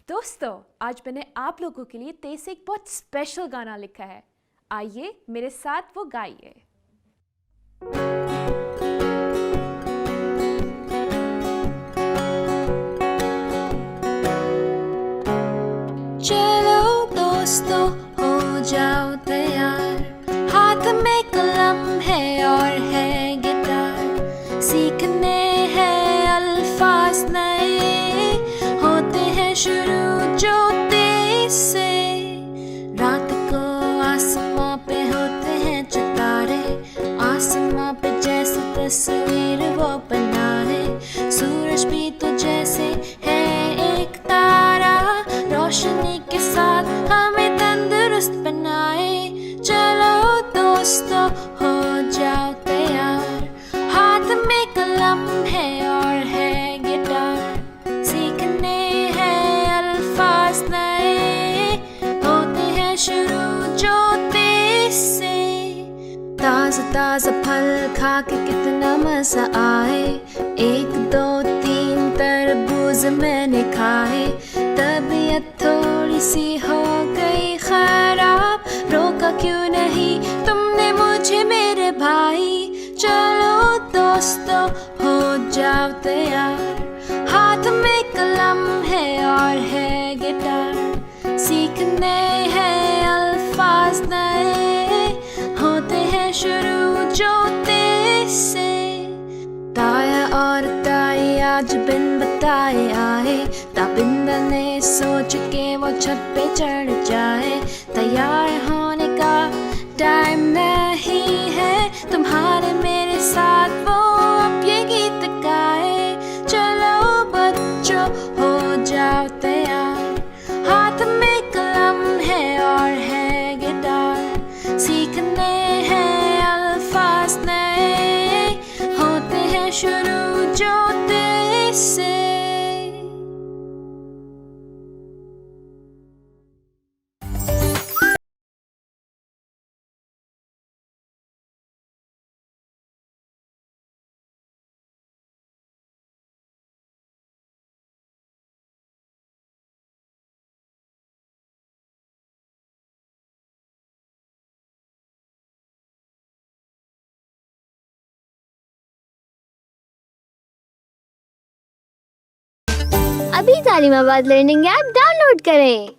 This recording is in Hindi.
दोस्तों, आज मैंने आप लोगों के लिए तेज से एक बहुत स्पेशल गाना लिखा है। आइए मेरे साथ वो गाइए। चलो दोस्तों, हो जाओ तैयार। हाथ में कलम है और है गिटार। सीखने हैं अल्फाज नए, होते हैं शुरू जो तेज से। रात को आसमां पे होते हैं सितारे, आसमां पे जैसे तस्वीर वो बनाए। सूरज भी तो जैसे है एक तारा, रोशनी के साथ हमें तंदुरुस्त बनाए। चलो दोस्तों, हो जाओ तैयार। हाथ में कलम है और है गिटार। सीखने हैं अल्फाज नए, होते हैं शुरू जो तेज से। ताजा ताजा फल खा के कितना मजा आए। 1 2 3 तरबूज मैंने खाए। तबीयत थोड़ी सी हो गई खराब, रोका क्यों नहीं तुमने मुझे मेरे भाई। चलो दोस्तों, हो जाओ तैयार। हाथ में कलम है और है गिटार। सीखने हैं अल्फाज नए, होते हैं शुरू जो तेज से। ताया और ताई आज बिन बताए आए। ताबिंदा ने सोच के वो छत पे चढ़ जाए। तैयार होने का टाइम नहीं है, तुम्हारे मेरे साथ वो अब ये गीत गाए। चलो बच्चों, हो जाओ तैयार। हाथ में कलम है और है गिटार। सीखने हैं अल्फाज नए, होते हैं शुरू जो तेज से। अभी तालीमाबाद लर्निंग ऐप डाउनलोड करें।